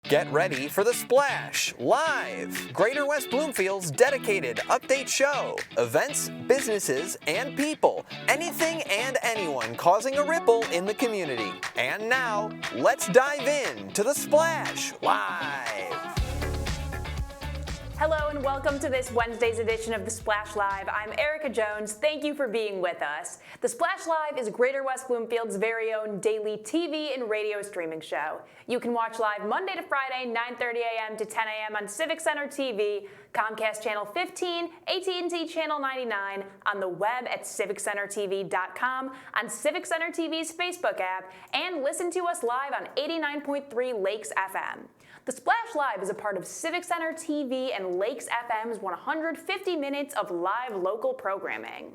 Get ready for The Splash Live, Greater West Bloomfield's dedicated update show. Events, businesses, and people. Anything and anyone causing a ripple in the community. And now, let's dive in to The Splash Live. Hello and welcome to this Wednesday's edition of The Splash Live. I'm Erica Jones. Thank you for being with us. The Splash Live is Greater West Bloomfield's very own daily TV and radio streaming show. You can watch live Monday to Friday, 9:30 a.m. to 10 a.m. on Civic Center TV, Comcast Channel 15, AT&T Channel 99, on the web at civiccentertv.com, on Civic Center TV's Facebook app, and listen to us live on 89.3 Lakes FM. The Splash Live is a part of Civic Center TV and Lakes FM's 150 minutes of live local programming.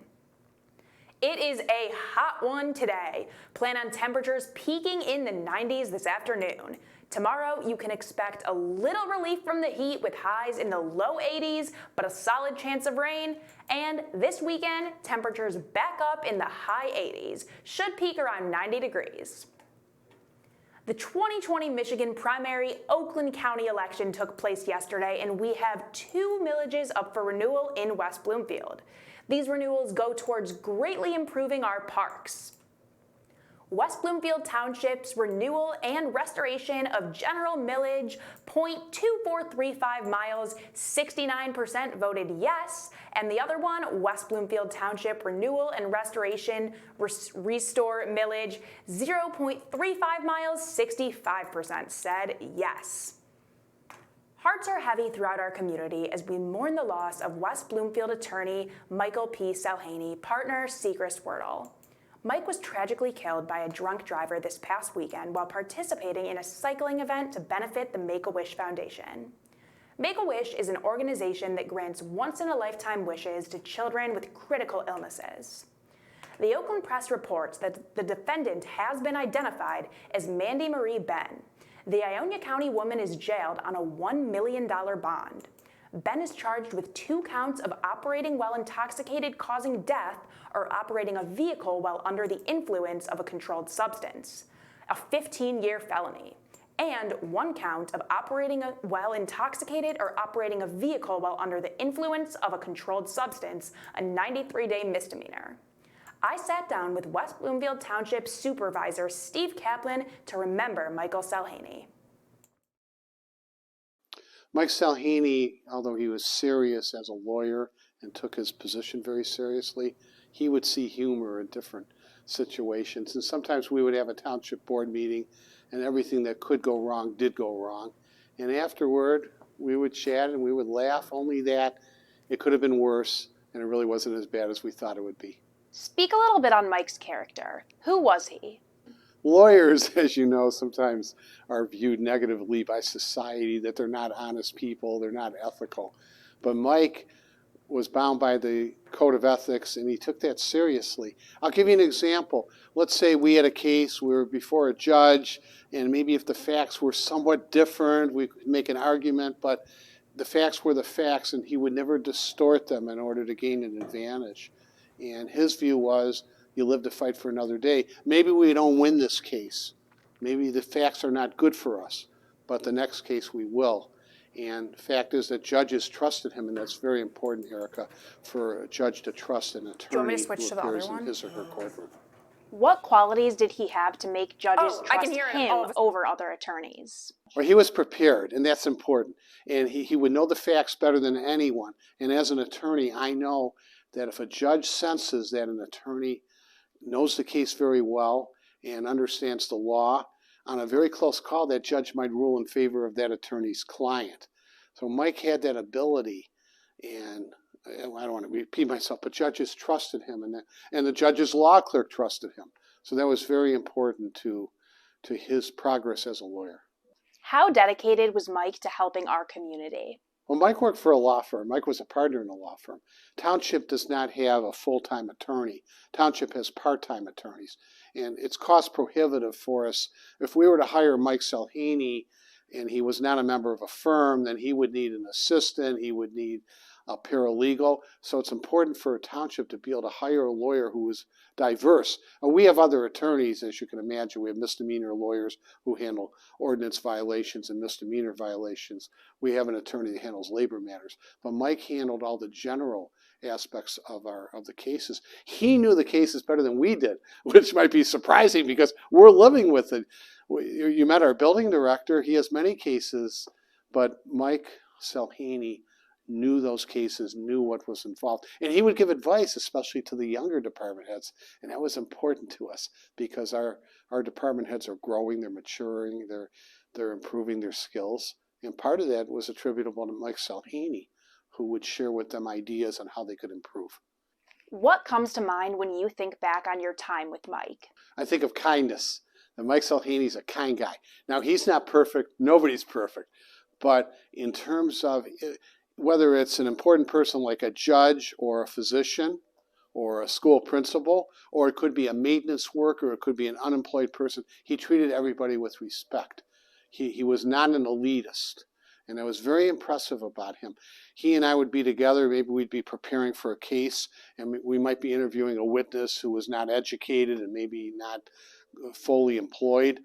It is a hot one today. Plan on temperatures peaking in the 90s this afternoon. Tomorrow, you can expect a little relief from the heat with highs in the low 80s, but a solid chance of rain. And this weekend, temperatures back up in the high 80s, should peak around 90 degrees. The 2020 Michigan primary Oakland County election took place yesterday, and we have 2 millages up for renewal in West Bloomfield. These renewals go towards greatly improving our parks. West Bloomfield Township's renewal and restoration of general millage, 0.2435 miles, 69% voted yes, and the other one, West Bloomfield Township renewal and restoration, restore millage, 0.35 miles, 65% said yes. Hearts are heavy throughout our community as we mourn the loss of West Bloomfield attorney Michael P. Salhaney, partner Seacrest Wordle. Mike was tragically killed by a drunk driver this past weekend while participating in a cycling event to benefit the Make-A-Wish Foundation. Make-A-Wish is an organization that grants once-in-a-lifetime wishes to children with critical illnesses. The Oakland Press reports that the defendant has been identified as Mandy Marie Ben. The Ionia County woman is jailed on a $1 million bond. Ben is charged with 2 counts of operating while intoxicated causing death or operating a vehicle while under the influence of a controlled substance, a 15-year felony, and 1 count of operating while intoxicated or operating a vehicle while under the influence of a controlled substance, a 93-day misdemeanor. I sat down with West Bloomfield Township Supervisor Steve Kaplan to remember Michael Salhaney. Mike Salhaney, although he was serious as a lawyer and took his position very seriously, he would see humor in different situations. And sometimes we would have a township board meeting and everything that could go wrong did go wrong. And afterward, we would chat and we would laugh, only that it could have been worse and it really wasn't as bad as we thought it would be. Speak a little bit on Mike's character. Who was he? Lawyers, as you know, sometimes are viewed negatively by society, that they're not honest people, they're not ethical. But Mike was bound by the code of ethics, and he took that seriously. I'll give you an example. Let's say we had a case, we were before a judge, and maybe if the facts were somewhat different, we could make an argument, but the facts were the facts, and he would never distort them in order to gain an advantage. And his view was, you live to fight for another day. Maybe we don't win this case. Maybe the facts are not good for us, but the next case we will. And the fact is that judges trusted him, and that's very important, Erica, for a judge to trust an attorney who appears in his or her courtroom. What qualities did he have to make judges trust him over other attorneys? Well, he was prepared, and that's important. And he would know the facts better than anyone. And as an attorney, I know that if a judge senses that an attorney knows the case very well and understands the law, on a very close call, that judge might rule in favor of that attorney's client. So Mike had that ability, and I don't want to repeat myself, but judges trusted him, and the judge's law clerk trusted him. So that was very important to his progress as a lawyer. How dedicated was Mike to helping our community? Well, Mike worked for a law firm. Mike was a partner in a law firm. Township does not have a full-time attorney. Township has part-time attorneys. And it's cost prohibitive for us. If we were to hire Mike Salhaney and he was not a member of a firm, then he would need an assistant. He would need a paralegal. So it's important for a township to be able to hire a lawyer who is diverse. And we have other attorneys, as you can imagine. We have misdemeanor lawyers who handle ordinance violations and misdemeanor violations. We have an attorney that handles labor matters. But Mike handled all the general aspects of the cases. He knew the cases better than we did, which might be surprising because we're living with it. You met our building director. He has many cases, but Mike Salhaney knew those cases, knew what was involved. And he would give advice, especially to the younger department heads. And that was important to us because our department heads are growing, they're maturing, they're improving their skills. And part of that was attributable to Mike Salhaney, who would share with them ideas on how they could improve. What comes to mind when you think back on your time with Mike? I think of kindness. And Mike Salhaney's a kind guy. Now, he's not perfect. Nobody's perfect. But in terms of whether it's an important person like a judge or a physician or a school principal, or it could be a maintenance worker, it could be an unemployed person, he treated everybody with respect. He was not an elitist. And I was very impressive about him. He and I would be together, maybe we'd be preparing for a case, and we might be interviewing a witness who was not educated and maybe not fully employed,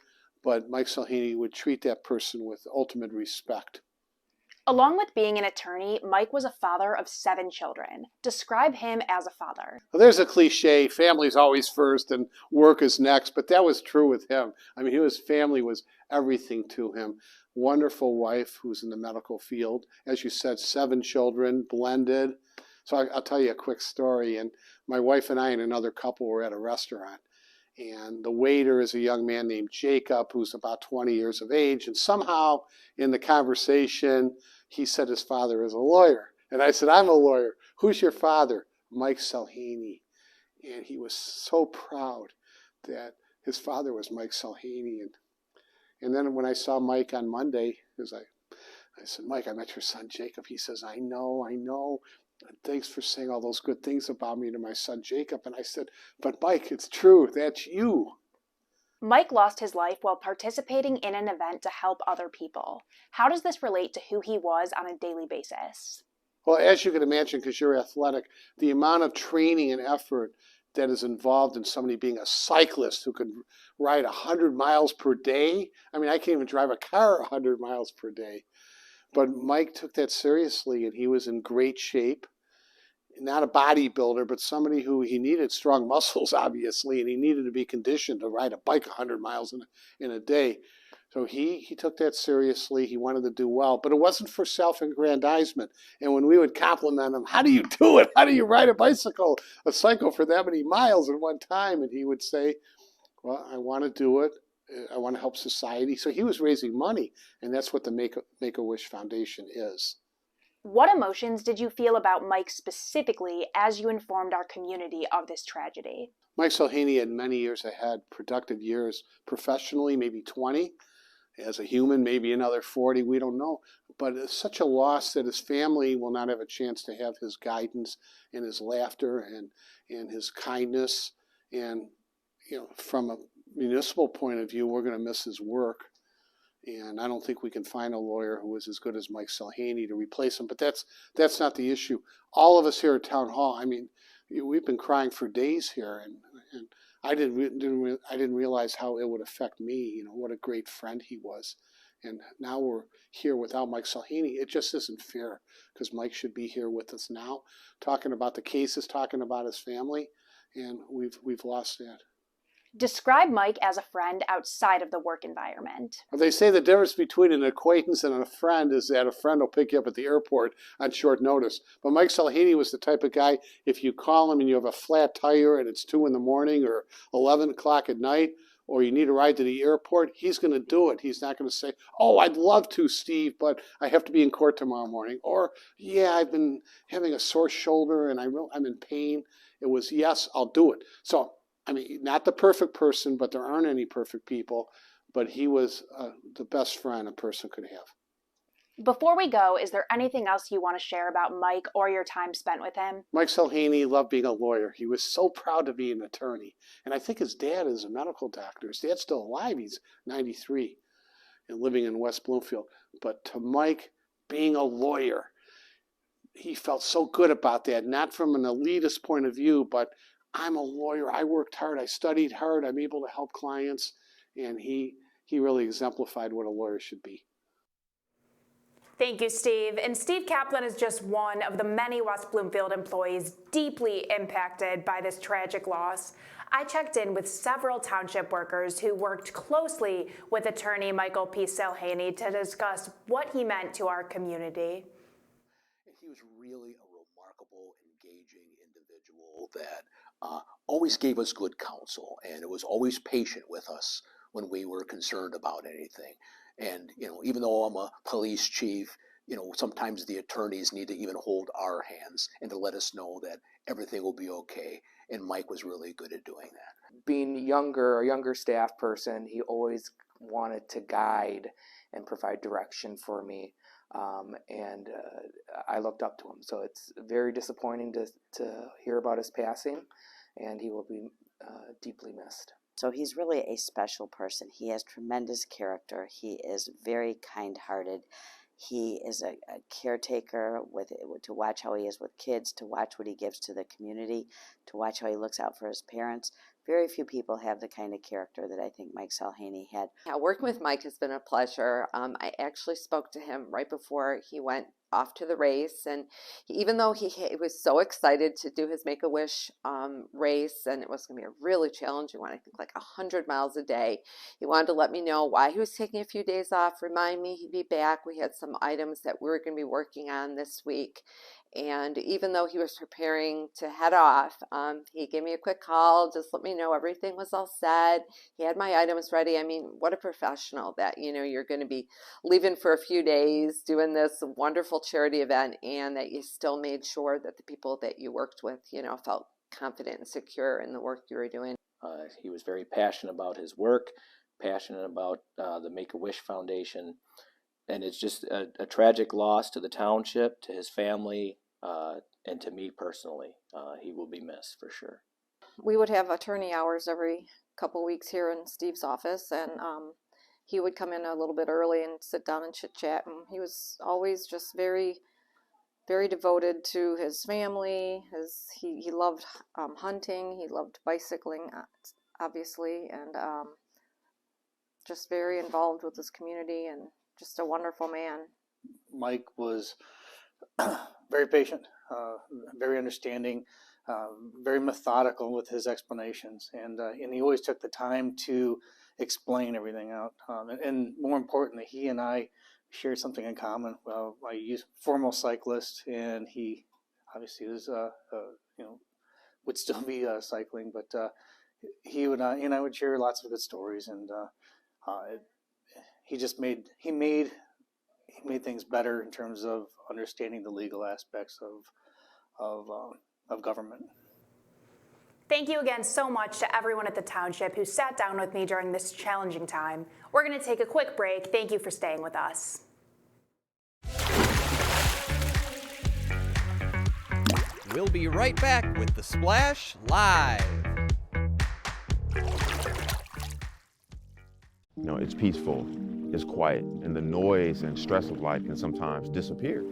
but Mike Salhaney would treat that person with ultimate respect. Along with being an attorney, Mike was a father of 7 children. Describe him as a father. Well, there's a cliche, family's always first and work is next, but that was true with him. I mean, his family was everything to him. Wonderful wife who's in the medical field. As you said, 7 children, blended. So I'll tell you a quick story. And my wife and I and another couple were at a restaurant. And the waiter is a young man named Jacob, who's about 20 years of age. And somehow in the conversation, he said his father is a lawyer. And I said, I'm a lawyer. Who's your father? Mike Salhaney. And he was so proud that his father was Mike Salhaney. And then when I saw Mike on Monday, I said, Mike, I met your son Jacob. He says, I know. Thanks for saying all those good things about me to my son Jacob. And I said, but Mike, it's true. That's you. Mike lost his life while participating in an event to help other people. How does this relate to who he was on a daily basis? Well, as you can imagine, because you're athletic, the amount of training and effort that is involved in somebody being a cyclist who could ride 100 miles per day. I mean, I can't even drive a car 100 miles per day. But Mike took that seriously, and he was in great shape. Not a bodybuilder, but somebody who he needed strong muscles, obviously, and he needed to be conditioned to ride a bike 100 miles in a day. So he took that seriously. He wanted to do well, but it wasn't for self-aggrandizement. And when we would compliment him, how do you do it? How do you ride a cycle for that many miles in one time? And he would say, well, I want to do it. I want to help society. So he was raising money, and that's what the Make-A-Wish Foundation is. What emotions did you feel about Mike specifically as you informed our community of this tragedy? Mike Salhaney had many years ahead, productive years professionally, maybe 20. As a human, maybe another 40, we don't know. But it's such a loss that his family will not have a chance to have his guidance and his laughter and his kindness. And, from a municipal point of view, we're going to miss his work. And I don't think we can find a lawyer who is as good as Mike Salhaney to replace him. But that's not the issue. All of us here at Town Hall, I mean, we've been crying for days here, and I didn't realize how it would affect me. What a great friend he was. And now we're here without Mike Salhaney. It just isn't fair, because Mike should be here with us now, talking about the cases, talking about his family, and we've lost that. Describe Mike as a friend outside of the work environment. They say the difference between an acquaintance and a friend is that a friend will pick you up at the airport on short notice. But Mike Salhaney was the type of guy, if you call him and you have a flat tire and it's 2 in the morning or 11 o'clock at night, or you need a ride to the airport, he's going to do it. He's not going to say, oh, I'd love to, Steve, but I have to be in court tomorrow morning. Or, yeah, I've been having a sore shoulder and I'm in pain. It was, yes, I'll do it. So, I mean, not the perfect person, but there aren't any perfect people. But he was the best friend a person could have. Before we go, is there anything else you want to share about Mike or your time spent with him? Mike Salhaney loved being a lawyer. He was so proud to be an attorney. And I think his dad is a medical doctor. His dad's still alive. He's 93 and living in West Bloomfield. But to Mike, being a lawyer, he felt so good about that, not from an elitist point of view, but I'm a lawyer. I worked hard. I studied hard. I'm able to help clients. And he really exemplified what a lawyer should be. Thank you, Steve. And Steve Kaplan is just one of the many West Bloomfield employees deeply impacted by this tragic loss. I checked in with several township workers who worked closely with attorney Michael P. Silhaney to discuss what he meant to our community. He was really a remarkable, engaging individual that always gave us good counsel and was always patient with us when we were concerned about anything. And, even though I'm a police chief, sometimes the attorneys need to even hold our hands and to let us know that everything will be okay. And Mike was really good at doing that. Being a younger staff person, he always wanted to guide and provide direction for me. And I looked up to him. So it's very disappointing to hear about his passing, and he will be deeply missed. So he's really a special person. He has tremendous character. He is very kind-hearted. He is a caretaker to watch how he is with kids, to watch what he gives to the community, to watch how he looks out for his parents. Very few people have the kind of character that I think Mike Silhaney had. Yeah, working with Mike has been a pleasure. I actually spoke to him right before he went off to the race, and even though he was so excited to do his Make-A-Wish race, and it was going to be a really challenging one, I think like 100 miles a day, he wanted to let me know why he was taking a few days off, remind me he'd be back. We had some items that we were going to be working on this week. And even though he was preparing to head off, he gave me a quick call, just let me know everything was all set. He had my items ready. I mean, what a professional that, you're going to be leaving for a few days, doing this wonderful charity event, and that you still made sure that the people that you worked with, felt confident and secure in the work you were doing. He was very passionate about his work, passionate about the Make-A-Wish Foundation. And it's just a tragic loss to the township, to his family, and to me personally. He will be missed for sure. We would have attorney hours every couple weeks here in Steve's office, and he would come in a little bit early and sit down and chit-chat, and he was always just very, very devoted to his family. He loved hunting, he loved bicycling, obviously, and just very involved with his community, and just a wonderful man. Mike was very patient, very understanding, very methodical with his explanations, and he always took the time to explain everything out. And more importantly, he and I shared something in common. Well, I used formal cyclist, and he obviously was, would still be cycling, but he and I would share lots of good stories, and he made things better in terms of understanding the legal aspects of government. Thank you again so much to everyone at the township who sat down with me during this challenging time. We're going to take a quick break. Thank you for staying with us. We'll be right back with The Splash Live. It's peaceful, it's quiet, and the noise and stress of life can sometimes disappear.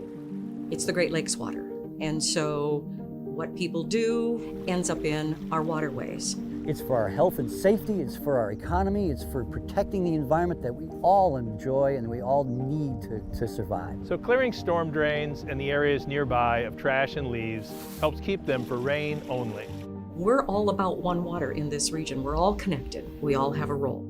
It's the Great Lakes water, and so what people do ends up in our waterways. It's for our health and safety, it's for our economy, it's for protecting the environment that we all enjoy and we all need to survive. So clearing storm drains and the areas nearby of trash and leaves helps keep them for rain only. We're all about one water in this region. We're all connected. We all have a role.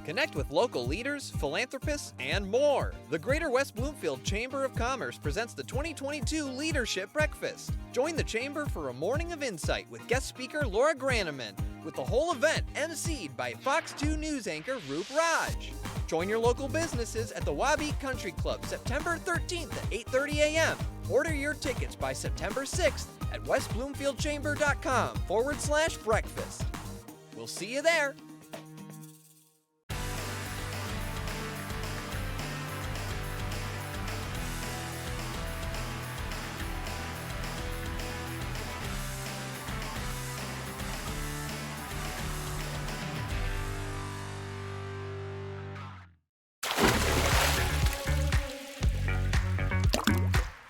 Connect with local leaders, philanthropists, and more. The Greater West Bloomfield Chamber of Commerce presents the 2022 Leadership Breakfast. Join the Chamber for a morning of insight with guest speaker Laura Graneman, with the whole event emceed by Fox 2 News anchor Roop Raj. Join your local businesses at the Wabeat Country Club September 13th at 8:30 a.m. Order your tickets by September 6th at westbloomfieldchamber.com/breakfast. We'll see you there.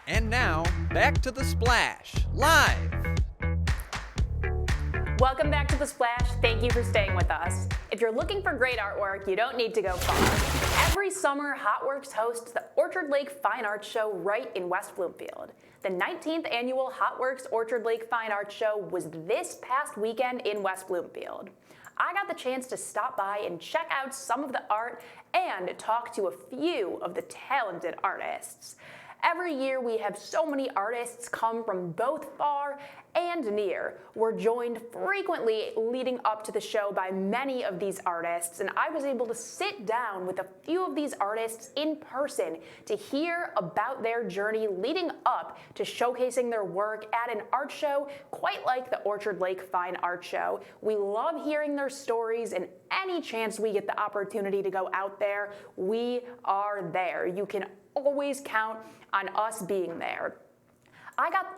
And now, back to The Splash, live. Welcome back to The Splash. Thank you for staying with us. If you're looking for great artwork, you don't need to go far. Every summer, HotWorks hosts the Orchard Lake Fine Arts Show right in West Bloomfield. The 19th annual HotWorks Orchard Lake Fine Arts Show was this past weekend in West Bloomfield. I got the chance to stop by and check out some of the art and talk to a few of the talented artists. Every year we have so many artists come from both far and near. We're joined frequently leading up to the show by many of these artists, and I was able to sit down with a few of these artists in person to hear about their journey leading up to showcasing their work at an art show quite like the Orchard Lake Fine Art Show. We love hearing their stories, and any chance we get the opportunity to go out there, we are there. You can always count on us being there.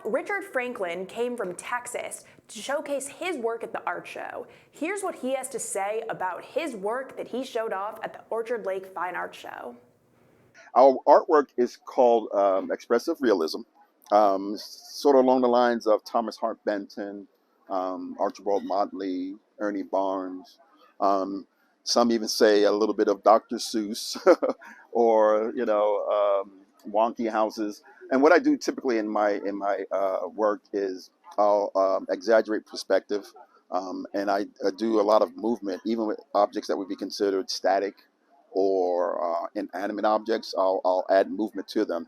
Richard Franklin came from Texas to showcase his work at the art show. Here's what he has to say about his work that he showed off at the Orchard Lake Fine Art Show. Our artwork is called expressive realism, sort of along the lines of Thomas Hart Benton, Archibald Motley, Ernie Barnes. Some even say a little bit of Dr. Seuss or, wonky houses. And what I do typically in my work is I'll exaggerate perspective, and I do a lot of movement, even with objects that would be considered static or inanimate objects. I'll add movement to them.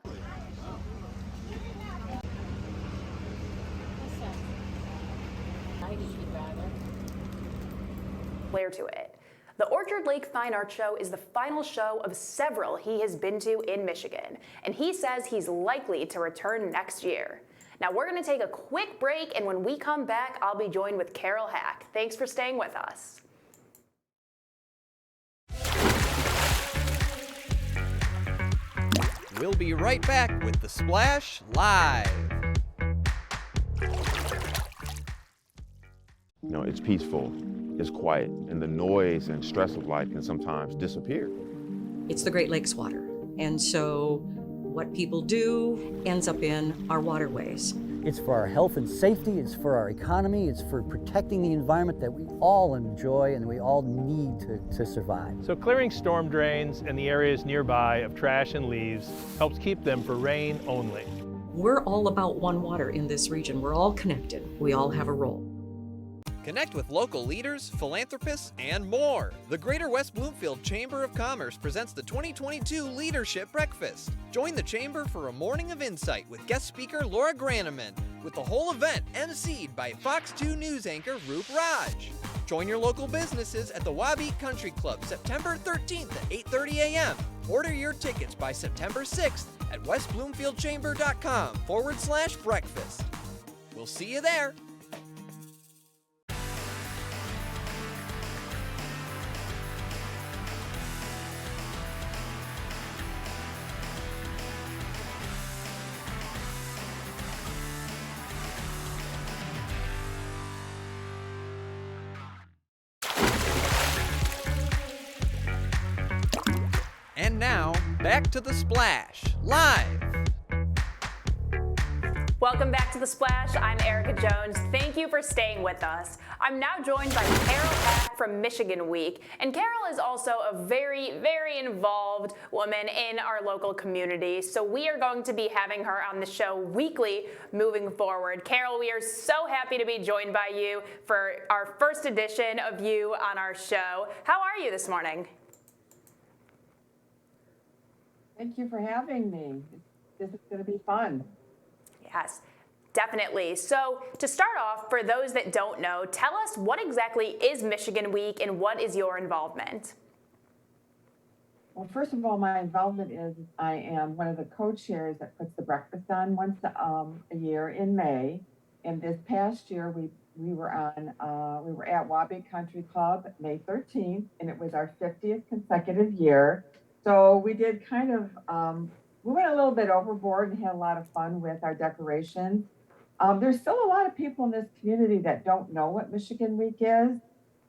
Flair to it. The Orchard Lake Fine Art Show is the final show of several he has been to in Michigan, and he says he's likely to return next year. Now we're going to take a quick break, and when we come back, I'll be joined with Carol Hack. Thanks for staying with us. We'll be right back with The Splash Live. It's peaceful, it's quiet, and the noise and stress of life can sometimes disappear. It's the Great Lakes water, and so what people do ends up in our waterways. It's for our health and safety, it's for our economy, it's for protecting the environment that we all enjoy and we all need to survive. So clearing storm drains and the areas nearby of trash and leaves helps keep them for rain only. We're all about one water in this region. We're all connected. We all have a role. Connect with local leaders, philanthropists, and more. The Greater West Bloomfield Chamber of Commerce presents the 2022 Leadership Breakfast. Join the Chamber for a morning of insight with guest speaker Laura Graneman, with the whole event emceed by Fox 2 News anchor Roop Raj. Join your local businesses at the Wabeat Country Club September 13th at 8:30 a.m. Order your tickets by September 6th at westbloomfieldchamber.com/breakfast. We'll see you there. And now, back to The Splash, live. Welcome back to The Splash. I'm Erica Jones. Thank you for staying with us. I'm now joined by Carol Hack from Michigan Week. And Carol is also a very, very involved woman in our local community. So we are going to be having her on the show weekly moving forward. Carol, we are so happy to be joined by you for our first edition of you on our show. How are you this morning? Thank you for having me. This is going to be fun. Yes, definitely. So to start off, for those that don't know, tell us what exactly is Michigan Week and what is your involvement? Well, first of all, my involvement is I am one of the co-chairs that puts the breakfast on once a year in May. And this past year, we were at Wabeat Country Club May 13th, and it was our 50th consecutive year. So we did kind of, we went a little bit overboard and had a lot of fun with our decorations. There's still a lot of people in this community that don't know what Michigan Week is.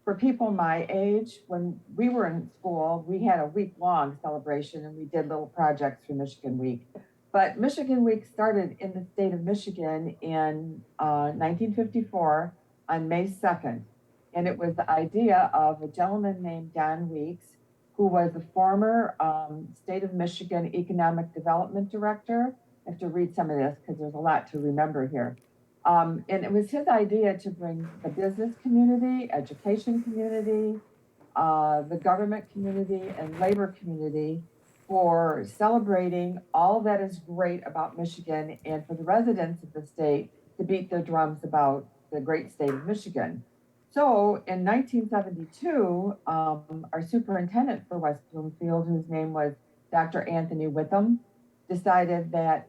For people my age, when we were in school, we had a week-long celebration and we did little projects for Michigan Week. But Michigan Week started in the state of Michigan in 1954 on May 2nd. And it was the idea of a gentleman named Don Weeks, who was the former state of Michigan Economic Development Director. I have to read some of this because there's a lot to remember here. And it was his idea to bring the business community, education community, the government community, and labor community for celebrating all that is great about Michigan, and for the residents of the state to beat their drums about the great state of Michigan. So in 1972, our superintendent for West Bloomfield, whose name was Dr. Anthony Witham, decided that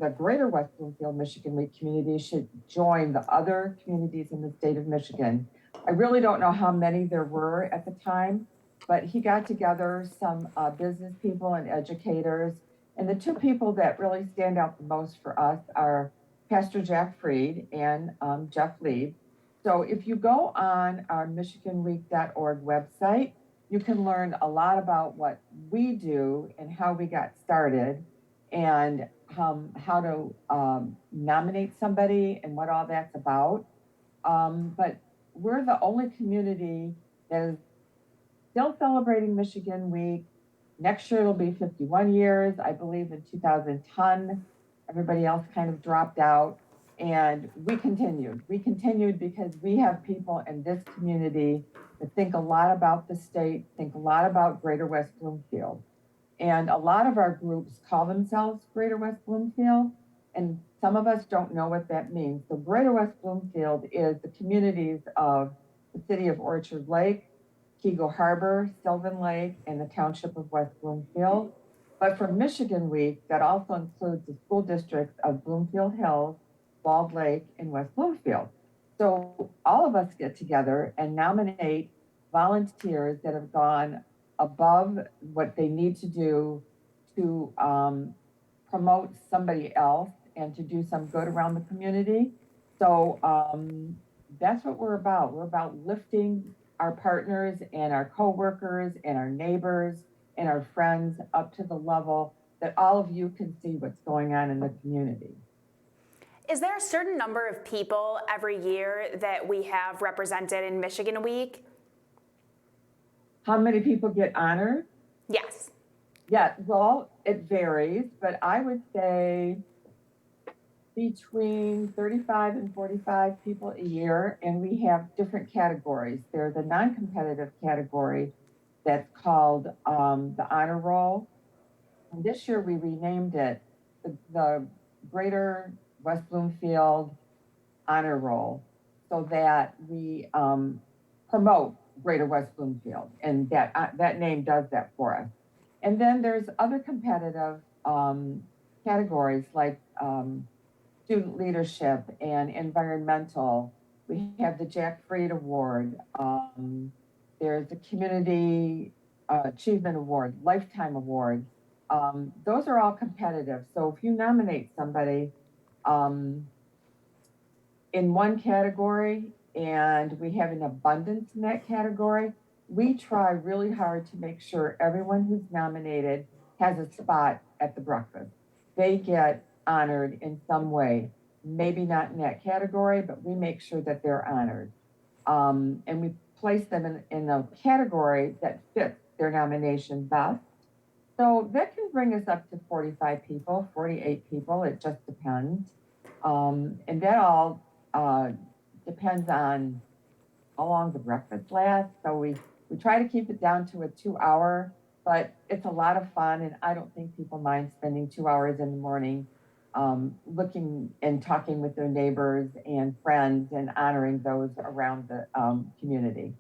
the Greater West Bloomfield Michigan Week community should join the other communities in the state of Michigan. I really don't know how many there were at the time, but he got together some business people and educators. And the two people that really stand out the most for us are Pastor Jack Freed and Jeff Lieb. So if you go on our MichiganWeek.org website, you can learn a lot about what we do and how we got started, and how to nominate somebody and what all that's about. But we're the only community that is still celebrating Michigan Week. Next year it'll be 51 years. I believe in 2010, everybody else kind of dropped out. And we continued. We continued because we have people in this community that think a lot about the state, think a lot about Greater West Bloomfield. And a lot of our groups call themselves Greater West Bloomfield, and some of us don't know what that means. So Greater West Bloomfield is the communities of the city of Orchard Lake, Keego Harbor, Sylvan Lake, and the township of West Bloomfield. But for Michigan Week, that also includes the school districts of Bloomfield Hills, Bald Lake, and West Bloomfield. So all of us get together and nominate volunteers that have gone above what they need to do to promote somebody else and to do some good around the community. So that's what we're about. We're about lifting our partners and our coworkers and our neighbors and our friends up to the level that all of you can see what's going on in the community. Is there a certain number of people every year that we have represented in Michigan Week? How many people get honored? Yes. Yeah, well, it varies, but I would say between 35 and 45 people a year, and we have different categories. There's a non-competitive category that's called the honor roll. And this year we renamed it the Greater West Bloomfield Honor Roll, so that we promote Greater West Bloomfield, and that name does that for us. And then there's other competitive categories like student leadership and environmental. We have the Jack Freed Award. There's the Community Achievement Award, Lifetime Award. Those are all competitive. So if you nominate somebody in one category and we have an abundance in that category, we try really hard to make sure everyone who's nominated has a spot at the breakfast. They get honored in some way, maybe not in that category, but we make sure that they're honored. And we place them in a category that fits their nomination best. So that can bring us up to 45 people, 48 people, it just depends. And that all depends on how long the breakfast lasts. So we try to keep it down to a 2-hour, but it's a lot of fun, and I don't think people mind spending 2 hours in the morning looking and talking with their neighbors and friends and honoring those around the community.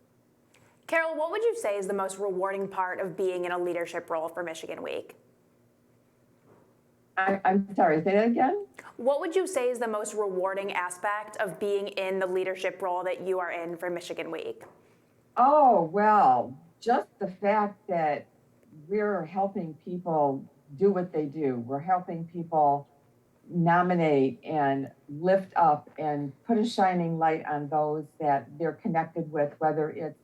Carol, what would you say is the most rewarding part of being in a leadership role for Michigan Week? I'm sorry, say that again? What would you say is the most rewarding aspect of being in the leadership role that you are in for Michigan Week? Oh, well, just the fact that we're helping people do what they do. We're helping people nominate and lift up and put a shining light on those that they're connected with, whether it's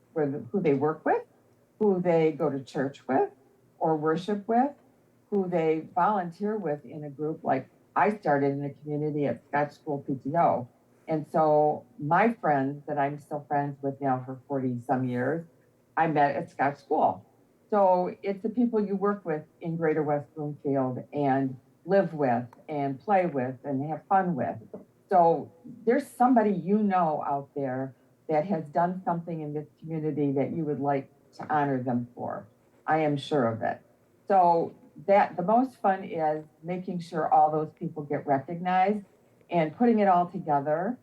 who they work with, who they go to church with or worship with, who they volunteer with in a group like I started in the community at Scotch School PTO. And so my friends that I'm still friends with now for 40 some years, I met at Scotch School. So it's the people you work with in Greater West Bloomfield and live with and play with and have fun with. So there's somebody you know out there that has done something in this community that you would like to honor them for. I am sure of it. So that the most fun is making sure all those people get recognized and putting it all together.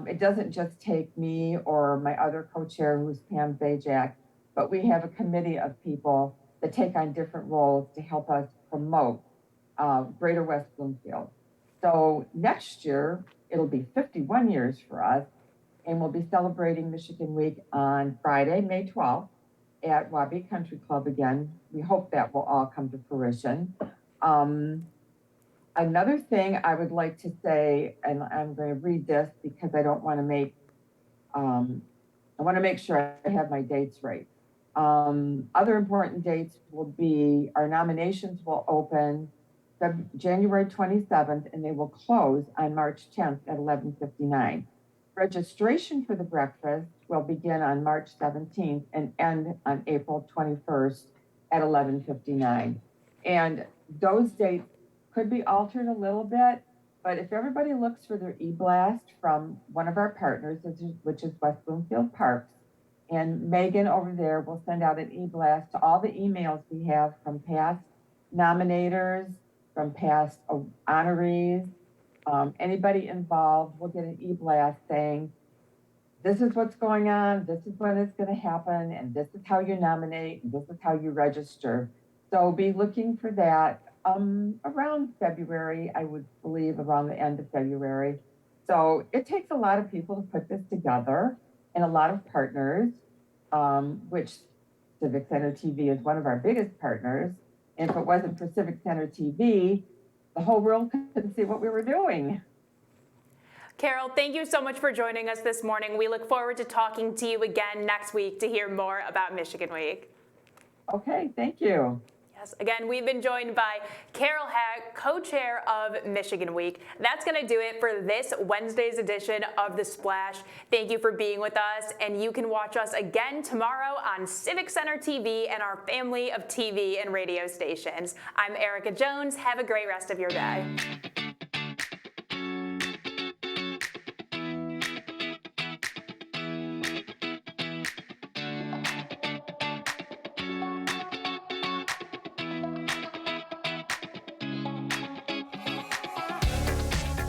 It doesn't just take me or my other co-chair, who's Pam Zajac, but we have a committee of people that take on different roles to help us promote Greater West Bloomfield. So next year, it'll be 51 years for us, and we'll be celebrating Michigan Week on Friday, May 12th at Wabi Country Club again. We hope that will all come to fruition. Another thing I would like to say, and I'm going to read this because I don't want to make, I want to make sure I have my dates right. Other important dates will be our nominations will open January 27th and they will close on March 10th at 11:59. Registration for the breakfast will begin on March 17th and end on April 21st at 11:59. And those dates could be altered a little bit, but if everybody looks for their e-blast from one of our partners, which is West Bloomfield Parks, and Megan over there will send out an e-blast to all the emails we have from past nominators, from past honorees, anybody involved will get an e-blast saying, this is what's going on, this is when it's going to happen, and this is how you nominate, and this is how you register. So be looking for that around February, I would believe, around the end of February. So it takes a lot of people to put this together and a lot of partners, which Civic Center TV is one of our biggest partners. And if it wasn't for Civic Center TV, the whole world couldn't see what we were doing. Carol, thank you so much for joining us this morning. We look forward to talking to you again next week to hear more about Michigan Week. Okay, thank you. Yes, again, we've been joined by Carol Hack, co-chair of Michigan Week. That's going to do it for this Wednesday's edition of The Splash. Thank you for being with us, and you can watch us again tomorrow on Civic Center TV and our family of TV and radio stations. I'm Erica Jones. Have a great rest of your day.